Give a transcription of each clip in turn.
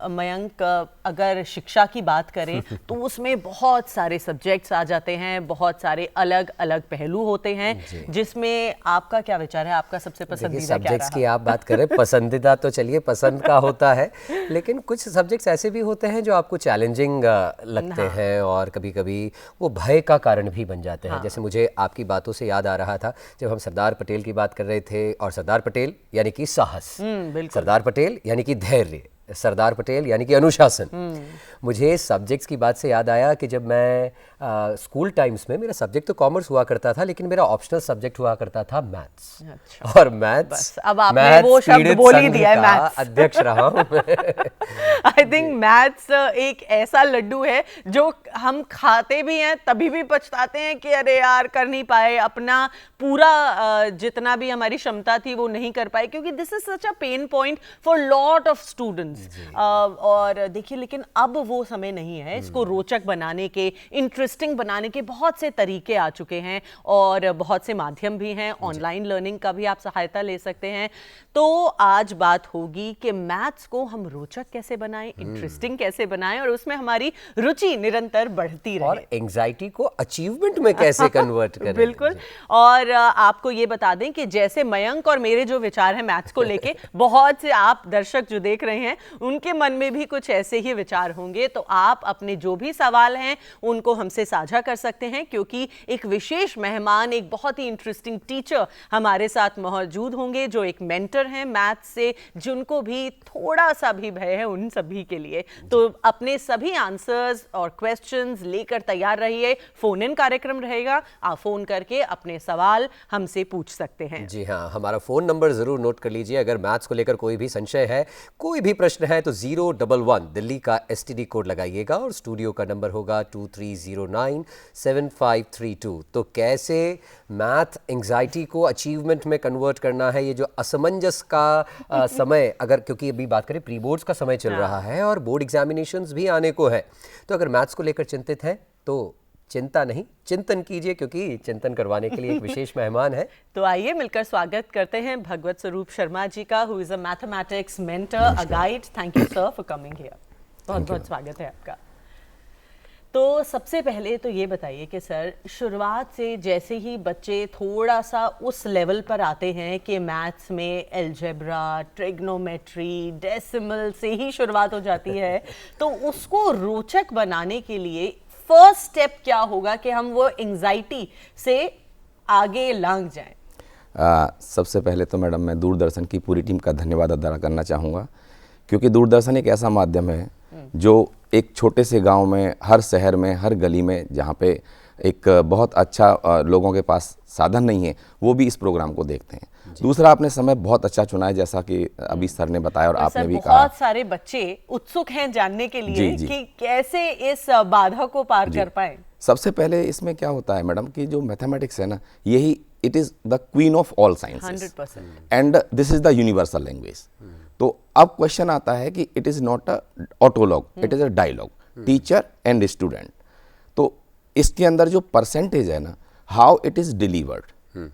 मयंक, अगर शिक्षा की बात करें तो उसमें बहुत सारे सब्जेक्ट्स आ जाते हैं, बहुत सारे अलग अलग पहलू होते हैं, जिसमें आपका क्या विचार है? आपका सबसे पसंदीदा क्या सब्जेक्ट्स रहा? की आप बात करें, पसंदीदा तो चलिए पसंद का होता है, लेकिन कुछ सब्जेक्ट्स ऐसे भी होते हैं जो आपको चैलेंजिंग लगते हैं और कभी कभी वो भय का कारण भी बन जाते हैं। जैसे मुझे आपकी बातों से याद आ रहा था जब हम सरदार पटेल की बात कर रहे थे, और सरदार पटेल यानी कि साहस, सरदार पटेल यानी कि धैर्य, सरदार पटेल यानी कि अनुशासन। मुझे सब्जेक्ट्स की बात से याद आया कि जब मैं स्कूल टाइम्स में, मेरा सब्जेक्ट तो कॉमर्स हुआ करता था, लेकिन मेरा ऑप्शनल सब्जेक्ट हुआ करता था मैथ्स। अच्छा। और मैथ्स, अब आपने वो शब्द बोल ही दिया है, मैथ्स। अध्यक्ष रहा हूं आई थिंक मैथ्स एक ऐसा लड्डू है जो हम खाते भी हैं तभी भी पछताते हैं कि अरे यार कर नहीं पाए, अपना पूरा जितना भी हमारी क्षमता थी वो नहीं कर पाए, क्योंकि this is such a pain point for lot of students. और देखिए, लेकिन अब वो समय नहीं है। इसको रोचक बनाने के, इंटरेस्टिंग बनाने के बहुत से तरीके आ चुके हैं और बहुत से माध्यम भी हैं। ऑनलाइन लर्निंग का भी आप सहायता ले सकते हैं। तो आज बात होगी कि मैथ्स को हम रोचक कैसे बनाएं, इंटरेस्टिंग कैसे बनाएं और उसमें हमारी रुचि निरंतर बढ़ती रहे, और एंजाइटी को अचीवमेंट में कैसे कन्वर्ट करें। बिल्कुल। और आपको ये बता दें कि जैसे मयंक और मेरे जो विचार हैं मैथ्स को लेके, बहुत से आप दर्शक जो देख रहे हैं उनके मन में भी कुछ ऐसे ही विचार होंगे। तो आप अपने जो भी सवाल हैं उनको हमसे साझा कर सकते हैं, क्योंकि एक विशेष मेहमान, एक बहुत ही इंटरेस्टिंग टीचर हमारे साथ मौजूद होंगे जो एक मेंटर हैं मैथ्स से, जिनको भी थोड़ा सा भी भय है उन सभी के लिए। तो अपने सभी आंसर्स और क्वेश्चंस लेकर तैयार रहिए। फोन इन कार्यक्रम रहेगा, आप फोन करके अपने सवाल हमसे पूछ सकते हैं। जी हाँ, हमारा फोन नंबर जरूर नोट कर लीजिए। अगर मैथ्स को लेकर कोई भी संशय है, कोई भी प्रश्न है, तो 011 दिल्ली का STD कोड लगाइएगा और स्टूडियो का नंबर होगा 23097532। तो कैसे मैथ एंजाइटी को अचीवमेंट में कन्वर्ट करना है, ये जो असमंजस का समय, अगर क्योंकि अभी बात करें प्री बोर्ड्स का समय चल रहा है और बोर्ड एग्जामिनेशंस भी आने को है, तो अगर मैथ्स को लेकर चिंतित है तो चिंता नहीं, चिंतन कीजिए, क्योंकि चिंतन करवाने के लिए एक विशेष मेहमान है। तो आइए मिलकर स्वागत करते हैं भगवत स्वरूप शर्मा जी का, who is a mathematics mentor, a guide. Thank you sir for coming here. बहुत बहुत स्वागत है आपका। तो सबसे पहले तो ये बताइए कि सर, शुरुआत से जैसे ही बच्चे थोड़ा सा उस लेवल पर आते हैं कि मैथ्स में अलजेब्रा, ट्रिग्नोमेट्री, डेसिमल से ही शुरुआत हो जाती है, तो उसको रोचक बनाने के लिए फर्स्ट स्टेप क्या होगा कि हम वो एंजाइटी से आगे लंघ जाएं? सबसे पहले तो मैडम मैं दूरदर्शन की पूरी टीम का धन्यवाद अदा करना चाहूँगा, क्योंकि दूरदर्शन एक ऐसा माध्यम है जो एक छोटे से गांव में, हर शहर में, हर गली में, जहाँ पे एक बहुत अच्छा लोगों के पास साधन नहीं है, वो भी इस प्रोग्राम को देखते हैं। दूसरा, आपने समय बहुत अच्छा चुना है, जैसा कि अभी सर ने बताया और आपने भी कहा। बहुत सारे बच्चे उत्सुक हैं जानने के लिए कि कैसे इस बाधा को पार कर पाएं। सबसे पहले इसमें क्या होता है मैडम कि जो मैथमेटिक्स है ना, यही it is the queen of all sciences 100%, and this is the universal language. तो अब क्वेश्चन आता है कि it is not a autologue, it is a dialogue, teacher and student. तो इसके अंदर जो परसेंटेज है ना, how it is delivered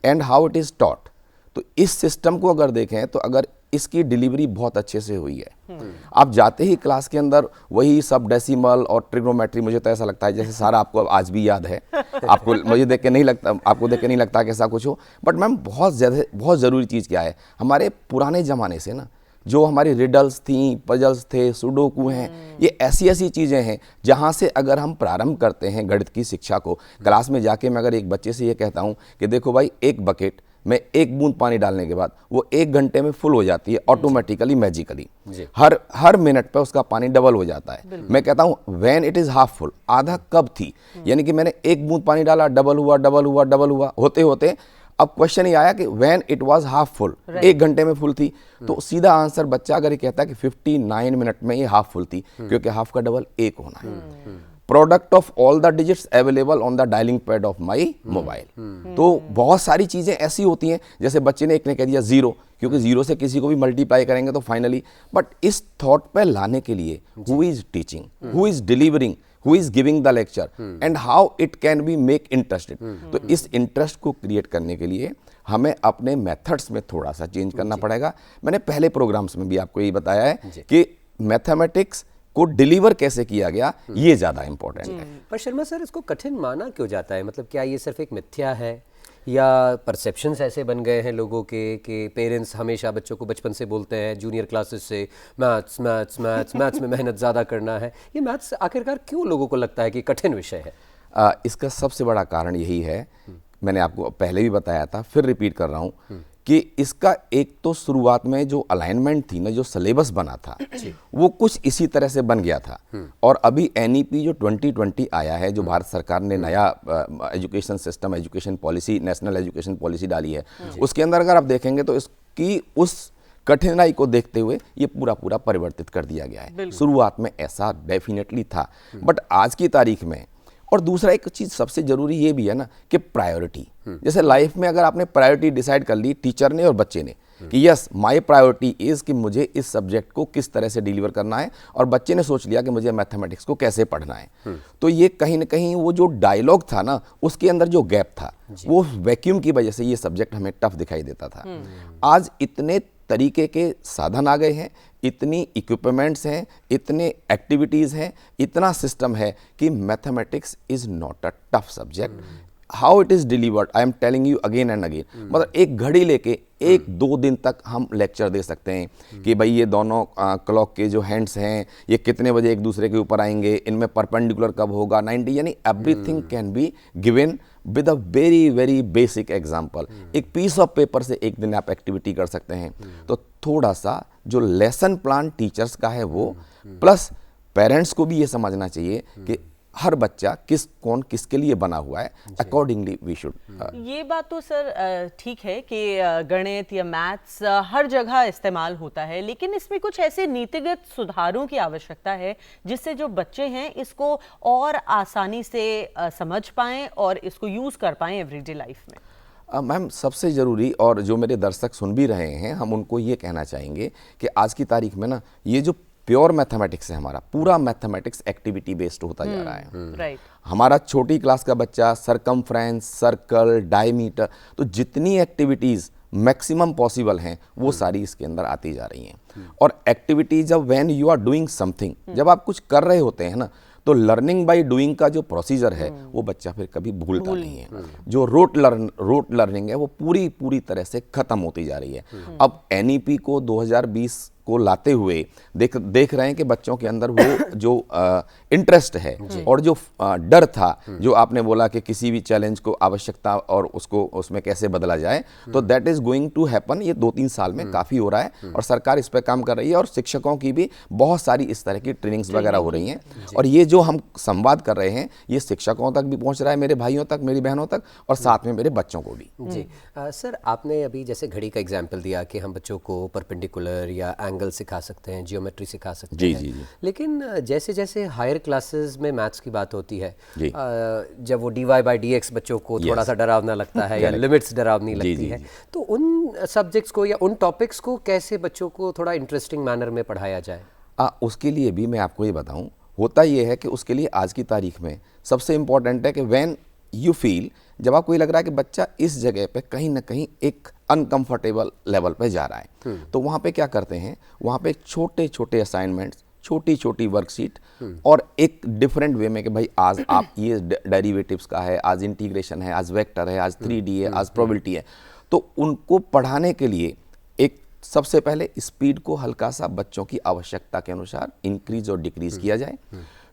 and how it is taught, तो इस सिस्टम को अगर देखें तो अगर इसकी डिलीवरी बहुत अच्छे से हुई है, आप जाते ही क्लास के अंदर वही सब डेसिमल और ट्रिग्नोमेट्री, मुझे तो ऐसा लगता है जैसे सारा आपको आज भी याद है। आपको मुझे देख के नहीं लगता, आपको देख के नहीं लगता कि ऐसा कुछ हो, बट मैम बहुत ज़रूरी चीज़ क्या है, हमारे पुराने ज़माने से ना जो हमारी रिडल्स थी, पजल्स थे, सुडोकू हैं, ये ऐसी ऐसी चीज़ें हैं जहाँ से अगर हम प्रारंभ करते हैं गणित की शिक्षा को, क्लास में जाके मैं अगर एक बच्चे से ये कहता हूँ कि देखो भाई, एक बकेट में एक बूंद पानी डालने के बाद वो 1 घंटे में फुल हो जाती है ऑटोमेटिकली, मैजिकली। हर मिनट पे उसका पानी डबल हो जाता है। मैं कहता हूँ when it is half full, आधा कब थी, यानी कि मैंने 1 बूंद पानी डाला, डबल हुआ, डबल हुआ, डबल हुआ, होते होते अब क्वेश्चन ये आया कि when it was half full, 1 घंटे में फुल थी। तो सीधा आंसर बच्चा अगर ये कहता है कि 59 मिनट में ये हाफ फुल थी, क्योंकि हाफ का डबल 1 होना है। Product of all the digits available on the dialling pad of my mobile. तो बहुत सारी चीज़ें ऐसी होती हैं, जैसे बच्चे ने एक ने कह दिया 0, क्योंकि 0 से किसी को भी मल्टीप्लाई करेंगे तो फाइनली, बट इस थॉट पे लाने के लिए who is teaching, who is delivering, who is giving the lecture and how it can be make interested. तो इस इंटरेस्ट को क्रिएट करने के लिए हमें अपने मेथड्स में थोड़ा सा चेंज करना पड़ेगा। मैंने पहले प्रोग्राम्स में भी आपको यही बताया है कि मैथमेटिक्स को डिलीवर कैसे किया गया ये ज़्यादा इम्पोर्टेंट है। पर शर्मा सर, इसको कठिन माना क्यों जाता है? मतलब क्या ये सिर्फ एक मिथ्या है, या परसेप्शंस ऐसे बन गए हैं लोगों के कि पेरेंट्स हमेशा बच्चों को बचपन से बोलते हैं जूनियर क्लासेस से मैथ्स मैथ्स मैथ्स मैथ्स में मेहनत ज़्यादा करना है। ये मैथ्स आखिरकार क्यों लोगों को लगता है कि कठिन विषय है? इसका सबसे बड़ा कारण यही है, मैंने आपको पहले भी बताया था, फिर रिपीट कर रहा हूँ कि इसका एक तो शुरुआत में जो अलाइनमेंट थी ना, जो सिलेबस बना था वो कुछ इसी तरह से बन गया था। और अभी एनईपी जो 2020 आया है, जो भारत सरकार ने नया education system, education policy, national education policy डाली है, उसके अंदर अगर आप देखेंगे तो इसकी उस कठिनाई को देखते हुए ये पूरा पूरा परिवर्तित कर दिया गया है। शुरुआत में ऐसा डेफिनेटली था, बट आज की तारीख में, और दूसरा एक चीज़ सबसे ज़रूरी ये भी है ना कि प्रायोरिटी, जैसे लाइफ में अगर आपने प्रायोरिटी डिसाइड कर ली, टीचर ने और बच्चे ने, कि यस माय प्रायोरिटी इज़ कि मुझे इस सब्जेक्ट को किस तरह से डिलीवर करना है, और बच्चे ने सोच लिया कि मुझे मैथमेटिक्स को कैसे पढ़ना है, तो ये कहीं ना कहीं वो जो डायलॉग था ना, उसके अंदर जो गैप था, वो वैक्यूम की वजह से ये सब्जेक्ट हमें टफ दिखाई देता था। आज इतने तरीके के साधन आ गए हैं, इतनी इक्विपमेंट्स हैं, इतने एक्टिविटीज़ हैं, इतना सिस्टम है कि mathematics is not a tough subject. How it is delivered, I am telling you again and again, मतलब एक घड़ी लेके 1-2 दिन तक हम लेक्चर दे सकते हैं कि भाई ये दोनों क्लॉक के जो हैंड्स हैं ये कितने बजे एक दूसरे के ऊपर आएंगे, इनमें परपेंडिकुलर कब होगा, 90, यानी everything can be given with a very very basic example. एक पीस ऑफ पेपर से एक दिन आप एक्टिविटी कर सकते हैं। तो थोड़ा सा जो लेसन प्लान टीचर्स का है वो, प्लस पेरेंट्स को भी ये समझना चाहिए कि हर बच्चा कौन किसके लिए बना हुआ है, अकॉर्डिंगली वी शुड। ये बात तो सर ठीक है कि गणित या मैथ्स हर जगह इस्तेमाल होता है, लेकिन इसमें कुछ ऐसे नीतिगत सुधारों की आवश्यकता है जिससे जो बच्चे हैं इसको और आसानी से समझ पाएं और इसको यूज कर पाएं एवरीडे लाइफ में। मैम, सबसे ज़रूरी, और जो मेरे दर्शक सुन भी रहे हैं, हम उनको ये कहना चाहेंगे कि आज की तारीख में ना ये जो प्योर मैथमेटिक्स है, हमारा पूरा मैथमेटिक्स एक्टिविटी बेस्ड होता जा रहा है। राइट। हमारा छोटी क्लास का बच्चा सरकमफ्रेंस, सर्कल, डायमीटर, तो जितनी एक्टिविटीज़ मैक्सिमम पॉसिबल हैं वो सारी इसके अंदर आती जा रही हैं। और एक्टिविटी जब when you are doing something, जब आप कुछ कर रहे होते हैं ना, तो लर्निंग बाय डूइंग का जो प्रोसीजर है वो बच्चा फिर कभी भूलता नहीं है। जो रोट लर्निंग है वो पूरी तरह से खत्म होती जा रही है। अब एनईपी को 2020 को लाते हुए देख रहे हैं कि बच्चों के अंदर वो जो इंटरेस्ट है और जो डर था, जो आपने बोला कि किसी भी चैलेंज को आवश्यकता और उसको उसमें कैसे बदला जाए, तो that is going to happen. ये 2-3 साल में काफ़ी हो रहा है और सरकार इस पर काम कर रही है, और शिक्षकों की भी बहुत सारी इस तरह की ट्रेनिंग्स वगैरह हो रही हैं। और ये जो हम संवाद कर रहे हैं ये शिक्षकों तक भी पहुंच रहा है, मेरे भाइयों तक, मेरी बहनों तक, और साथ में मेरे बच्चों को भी। जी सर, आपने अभी जैसे घड़ी का एग्जाम्पल दिया कि हम बच्चों को परपेंडिकुलर या एंगल सिखा सकते हैं, जियोमेट्री सिखा सकते जी, हैं। जी, जी। लेकिन जैसे जैसे हायर क्लासेस में मैथ्स की बात होती है, जी। जब वो dy/dx बच्चों को थोड़ा सा डरावना लगता है या लिमिट्स डरावनी लगती है, तो उन सब्जेक्ट्स को या उन टॉपिक्स को कैसे बच्चों को थोड़ा इंटरेस्टिंग मैनर में पढ़ाया जाए? उसके लिए भी मैं आपको ये बताऊं, होता ये है कि उसके लिए आज की तारीख में सबसे इम्पॉर्टेंट है कि व्हेन यू फील, जब आपको ये लग रहा है कि बच्चा इस जगह पे कहीं ना कहीं एक अनकंफर्टेबल लेवल पे जा रहा है, तो वहाँ पे क्या करते हैं, वहाँ पे छोटे छोटे असाइनमेंट्स, छोटी छोटी वर्कशीट, और एक डिफरेंट वे में कि भाई आज आप ये डेरिवेटिव्स का है, आज इंटीग्रेशन है, आज वेक्टर है, आज 3D है, आज प्रोबेबिलिटी है, तो उनको पढ़ाने के लिए एक सबसे पहले स्पीड को हल्का सा बच्चों की आवश्यकता के अनुसार इंक्रीज और डिक्रीज किया जाए।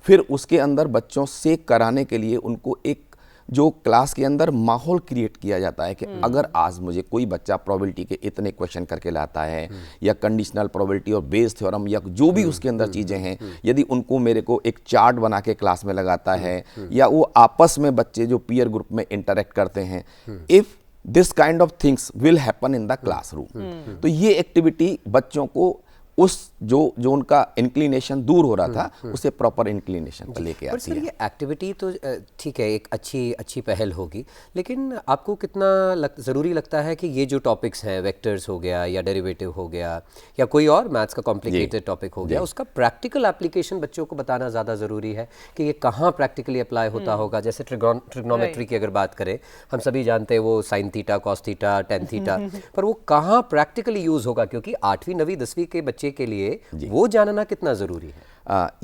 फिर उसके अंदर बच्चों से कराने के लिए उनको एक जो क्लास के अंदर माहौल क्रिएट किया जाता है कि अगर आज मुझे कोई बच्चा प्रोबेबिलिटी के इतने क्वेश्चन करके लाता है, या कंडीशनल प्रोबेबिलिटी और बेस थ्योरम, या जो भी उसके अंदर चीज़ें हैं, यदि उनको मेरे को एक चार्ट बना के क्लास में लगाता है, या वो आपस में बच्चे जो पीयर ग्रुप में इंटरेक्ट करते हैं, if this kind of things will happen in the classroom, तो ये एक्टिविटी बच्चों को उस जो उनका इंक्लिनेशन दूर हो रहा था उसे प्रॉपर इंक्लिनेशन पर लेके आती है। ये एक्टिविटी तो ठीक है, एक अच्छी पहल होगी, लेकिन आपको कितना ज़रूरी लगता है कि ये जो टॉपिक्स हैं, वेक्टर्स हो गया या डेरिवेटिव हो गया या कोई और मैथ्स का कॉम्प्लिकेटेड टॉपिक हो गया, उसका प्रैक्टिकल एप्लीकेशन बच्चों को बताना ज़्यादा ज़रूरी है कि ये कहाँ प्रैक्टिकली अप्लाई होता होगा? जैसे ट्रिग्नोमेट्री की अगर बात करें, हम सभी जानते हैं वो sine theta, cos theta, tan theta, पर वो कहाँ प्रैक्टिकली यूज़ होगा? क्योंकि 8वीं 9वीं 10वीं के बच्चे बच्चे के लिए वो जानना कितना ज़रूरी है?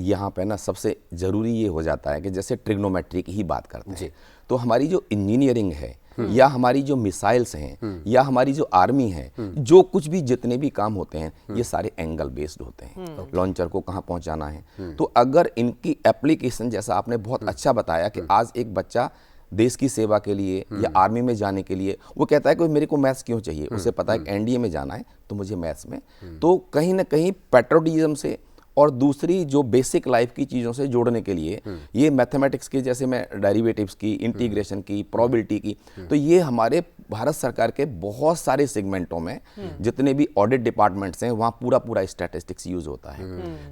यहाँ पे ना सबसे ज़रूरी ये हो जाता है कि जैसे ट्रिग्नोमेट्री की ही बात करते हैं, तो हमारी जो इंजीनियरिंग है या हमारी जो मिसाइल्स हैं या हमारी जो आर्मी है, जो कुछ भी जितने भी काम होते हैं ये सारे एंगल बेस्ड होते हैं। लॉन्चर को कहाँ पहुँचाना है, तो अगर इनकी एप्लीकेशन, जैसा आपने बहुत अच्छा बताया कि आज एक बच्चा देश की सेवा के लिए या आर्मी में जाने के लिए वो कहता है कि मेरे को मैथ्स क्यों चाहिए, उसे पता है कि एनडीए में जाना है तो मुझे मैथ्स में, तो कहीं ना कहीं पैट्रियोटिज्म से और दूसरी जो बेसिक लाइफ की चीज़ों से जोड़ने के लिए ये मैथमेटिक्स की, जैसे मैं डेरिवेटिव्स की, इंटीग्रेशन की, प्रोबेबिलिटी की, तो ये हमारे भारत सरकार के बहुत सारे सेगमेंटों में जितने भी ऑडिट डिपार्टमेंट्स हैं वहाँ पूरा पूरा स्टैटिस्टिक्स यूज़ होता है।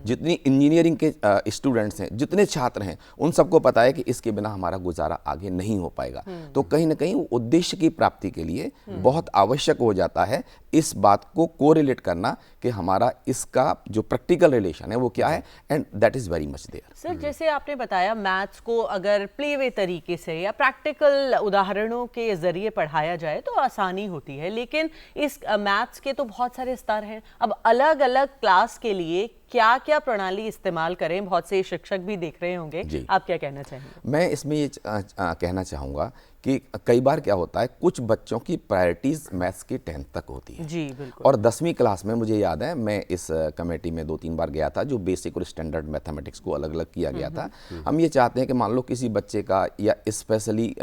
जितनी इंजीनियरिंग के स्टूडेंट्स हैं, जितने छात्र हैं, उन सबको पता है कि इसके बिना हमारा गुजारा आगे नहीं हो पाएगा। तो कहीं ना कहीं उद्देश्य की प्राप्ति के लिए बहुत आवश्यक हो जाता है इस बात को कोरिलेट करना कि हमारा इसका जो प्रैक्टिकल रिलेशन है वो क्या है, and that is very much there. Sir, जैसे आपने बताया मैथ्स को अगर प्लेवे तरीके से या प्रैक्टिकल उदाहरणों के जरिए पढ़ाया जाए तो आसानी होती है, लेकिन इस मैथ्स के तो बहुत सारे स्तर हैं। अब अलग अलग क्लास के लिए क्या क्या प्रणाली इस्तेमाल करें? बहुत से शिक्षक भी देख रहे होंगे, आप क्या कहना चाहेंगे? मैं इसमें ये कहना चाहूँगा कि कई बार क्या होता है, कुछ बच्चों की प्रायोरिटीज मैथ्स की 10th तक होती है जी बिल्कुल। और 10वीं क्लास में मुझे याद है मैं इस कमेटी में 2-3 बार गया था जो बेसिक और स्टैंडर्ड मैथमेटिक्स को अलग अलग किया गया था। हम ये चाहते हैं कि मान लो किसी बच्चे का या स्पेशली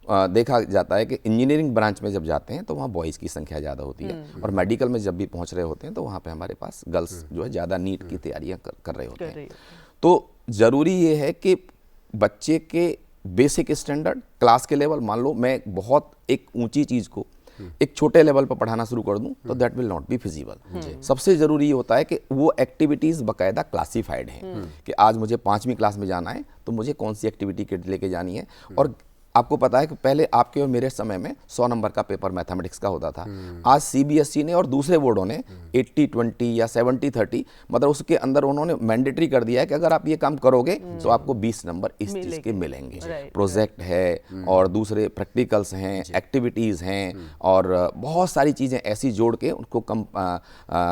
देखा जाता है कि इंजीनियरिंग ब्रांच में जब जाते हैं तो वहाँ बॉयज़ की संख्या ज़्यादा होती है और मेडिकल में जब भी पहुँच रहे होते हैं तो वहाँ पे हमारे पास गर्ल्स जो है ज़्यादा नीट की तैयारियाँ कर रहे होते हैं। तो ज़रूरी ये है कि बच्चे के बेसिक स्टैंडर्ड क्लास के लेवल, मान लो मैं बहुत एक ऊंची चीज़ को एक छोटे लेवल पर पढ़ाना शुरू कर दूं तो that will not be feasible. सबसे ज़रूरी ये होता है कि वो एक्टिविटीज़ बाकायदा क्लासीफाइड हैं कि आज मुझे 5वीं क्लास में जाना है तो मुझे कौन सी एक्टिविटी लेके जानी है। और आपको पता है कि पहले आपके और मेरे समय में 100 नंबर का पेपर मैथमेटिक्स का होता था। आज सीबीएसई ने और दूसरे बोर्डों ने 80-20 या 70-30 मतलब उसके अंदर उन्होंने मैंडेटरी कर दिया है कि अगर आप ये काम करोगे तो आपको 20 नंबर इस चीज़ के मिलेंगे। प्रोजेक्ट है और दूसरे प्रैक्टिकल्स हैं, एक्टिविटीज़ हैं और बहुत सारी चीज़ें ऐसी जोड़ के उनको कम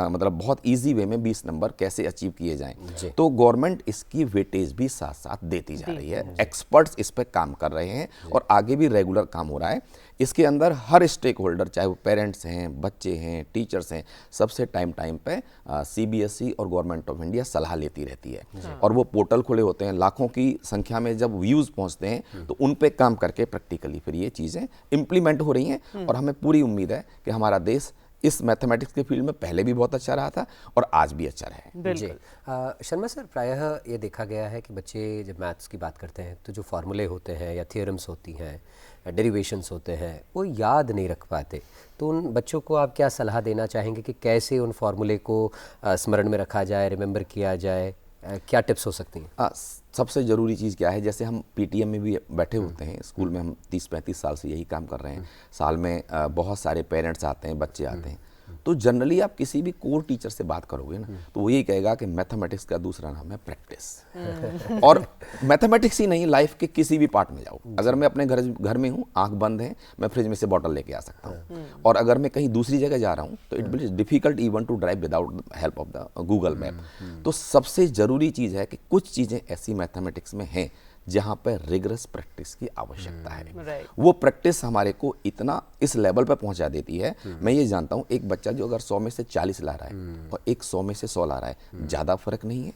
मतलब बहुत ईजी वे में 20 नंबर कैसे अचीव किए जाएँ। तो गवर्नमेंट इसकी वेटेज भी साथ साथ देती जा रही है, एक्सपर्ट्स इस पर काम कर रहे हैं और आगे भी रेगुलर काम हो रहा है। इसके अंदर हर स्टेक होल्डर, चाहे वो पेरेंट्स हैं, बच्चे हैं, टीचर्स हैं, सबसे टाइम पे सीबीएसई और गवर्नमेंट ऑफ इंडिया सलाह लेती रहती है और वो पोर्टल खुले होते हैं। लाखों की संख्या में जब व्यूज़ पहुंचते हैं तो उन पे काम करके प्रैक्टिकली फिर ये चीज़ें इम्प्लीमेंट हो रही हैं और हमें पूरी उम्मीद है कि हमारा देश इस मैथमेटिक्स के फील्ड में पहले भी बहुत अच्छा रहा था और आज भी अच्छा रहे। जी शर्मा सर, प्रायः ये देखा गया है कि बच्चे जब मैथ्स की बात करते हैं तो जो फार्मूले होते हैं या थियोरम्स होती हैं, डेरिवेशंस होते हैं, वो याद नहीं रख पाते। तो उन बच्चों को आप क्या सलाह देना चाहेंगे कि कैसे उन फार्मूले को स्मरण में रखा जाए, रिमेंबर किया जाए? क्या टिप्स हो सकती हैं? सबसे ज़रूरी चीज़ क्या है, जैसे हम पीटीएम में भी बैठे होते हैं, स्कूल में हम 30-35 साल से यही काम कर रहे हैं। साल में बहुत सारे पेरेंट्स आते हैं, बच्चे आते हैं, तो जनरली आप किसी भी कोर टीचर से बात करोगे ना तो वो यही कहेगा कि मैथमेटिक्स का दूसरा नाम है प्रैक्टिस। और मैथमेटिक्स ही नहीं, लाइफ के किसी भी पार्ट में जाओ, अगर मैं अपने घर में हूँ, आंख बंद है, मैं फ्रिज में से बॉटल लेके आ सकता हूँ और अगर मैं कहीं दूसरी जगह जा रहा हूँ तो it will difficult even to drive without help of the Google map. तो सबसे ज़रूरी चीज़ है कि कुछ चीज़ें ऐसी मैथमेटिक्स में हैं जहाँ पर रिगरस प्रैक्टिस की आवश्यकता है। वो प्रैक्टिस हमारे को इतना इस लेवल पर पहुंचा देती है। मैं ये जानता हूँ एक बच्चा जो अगर 100 में से 40 ला रहा है और एक 100 में से 100 ला रहा है, ज़्यादा फर्क नहीं है,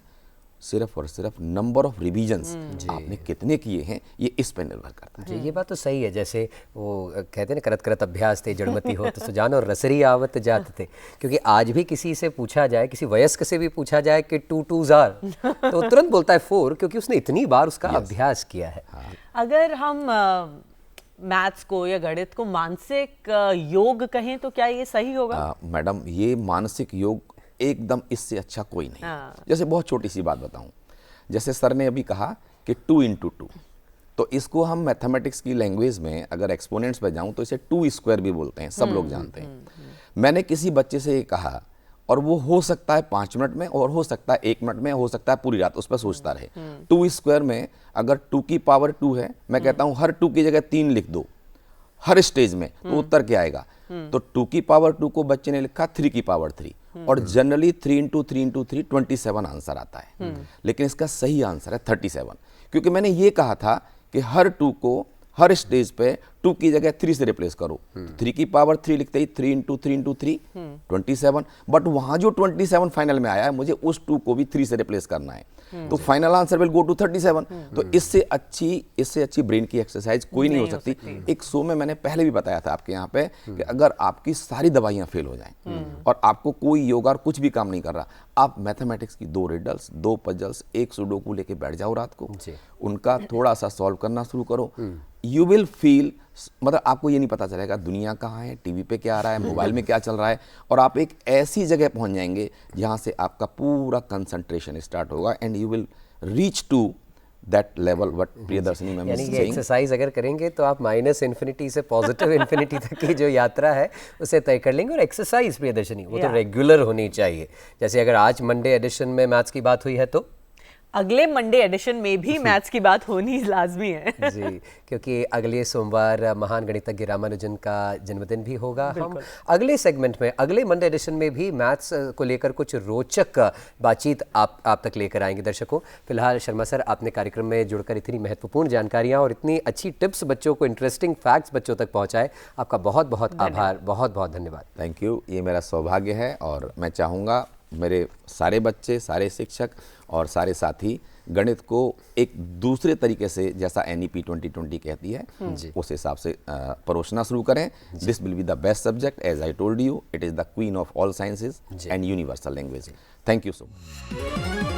सिर्फ और सिर्फ नंबर ऑफ रिवीजन्स आपने कितने किए हैं ये इस पर निर्भर करता है। जी, ये बात तो सही है। जैसे वो कहते हैं ना, करत करत अभ्यास थे जड़मती हो तो सुजान और रसरी आवत जात थे। क्योंकि आज भी किसी से पूछा जाए, किसी वयस्क से भी पूछा जाए कि 2 2s आर, तो तुरंत बोलता है 4, क्योंकि उसने इतनी बार उसका अभ्यास किया है। अगर हम मैथ्स को या गणित को मानसिक योग कहें तो क्या ये सही होगा? मैडम, ये मानसिक योग एकदम इससे अच्छा कोई नहीं। जैसे बहुत छोटी सी बात बताऊं, जैसे सर ने अभी कहा कि 2 into 2, तो इसको हम मैथमेटिक्स की लैंग्वेज में अगर एक्सपोनेंट्स पे जाऊं तो इसे 2 स्क्वायर भी बोलते हैं, सब लोग जानते हैं। मैंने किसी बच्चे से ये कहा और वो हो सकता है 5 मिनट में और हो सकता है 1 मिनट में, हो सकता है पूरी रात उस पर सोचता रहे। 2 स्क्वायर में अगर 2 की पावर 2 है, मैं कहता हूँ हर 2 की जगह 3 लिख दो हर स्टेज में, तो उत्तर क्या आएगा? तो 2 की पावर 2 को बच्चे ने लिखा 3 की पावर 3, और जनरली 3 इंटू 3 इंटू 3 27 आंसर आता है, लेकिन इसका सही आंसर है 37, क्योंकि मैंने ये कहा था कि हर 2 को हर स्टेज पे 2 की जगह 3 से रिप्लेस करो। 3 की पावर 3 लिखते ही 3 इंटू 3 इंटू 3 27, बट वहां जो 27 फाइनल में आया है, मुझे उस 2 को भी 3 से रिप्लेस करना है, तो final answer will go to 37। तो इससे अच्छी ब्रेन की एक्सरसाइज कोई नहीं हो सकती। एक शो में मैंने पहले भी बताया था आपके यहाँ पे कि अगर आपकी सारी दवाइयाँ फेल हो जाएं और आपको कोई योगा और कुछ भी काम नहीं कर रहा, आप मैथमेटिक्स की 2 रिडल्स, 2 पजल्स, 1 सुडोकू लेके बैठ जाओ रात को, उनका थोड़ा सा सॉल्व करना शुरू करो, यू विल फील, मतलब आपको ये नहीं पता चलेगा दुनिया कहाँ है, टीवी पे क्या आ रहा है, मोबाइल में क्या चल रहा है, और आप एक ऐसी जगह पहुंच जाएंगे जहां से आपका पूरा कंसंट्रेशन स्टार्ट होगा and you will reach to that level what Priyadarshini ma'am is यानी ये सेइंग। एक्सरसाइज अगर करेंगे तो आप माइनस इन्फिनिटी से पॉजिटिव इन्फिनिटी तक की जो यात्रा है उसे तय कर लेंगे। और एक्सरसाइज प्रियदर्शनी वो तो रेगुलर होनी चाहिए। जैसे अगर आज मंडे एडिशन में मैथ्स की बात हुई है तो अगले मंडे एडिशन में भी मैथ्स की बात होनी लाजमी है। जी, क्योंकि अगले सोमवार महान गणितज्ञ रामानुजन का जन्मदिन भी होगा। हम अगले सेगमेंट में, अगले मंडे एडिशन में भी मैथ्स को लेकर कुछ रोचक बातचीत आप तक लेकर आएंगे दर्शकों। फिलहाल शर्मा सर, आपने कार्यक्रम में जुड़कर इतनी महत्वपूर्ण जानकारियाँ और इतनी अच्छी टिप्स बच्चों को, इंटरेस्टिंग फैक्ट्स बच्चों तक पहुँचाए, आपका बहुत बहुत आभार, बहुत बहुत धन्यवाद। थैंक यू, ये मेरा सौभाग्य है और मैं चाहूँगा मेरे सारे बच्चे, सारे शिक्षक और सारे साथी गणित को एक दूसरे तरीके से, जैसा NEP 2020 कहती है, उस हिसाब से परोसना शुरू करें। This will be the best subject, as I told you, it is the queen of all sciences and universal language. Thank you so much.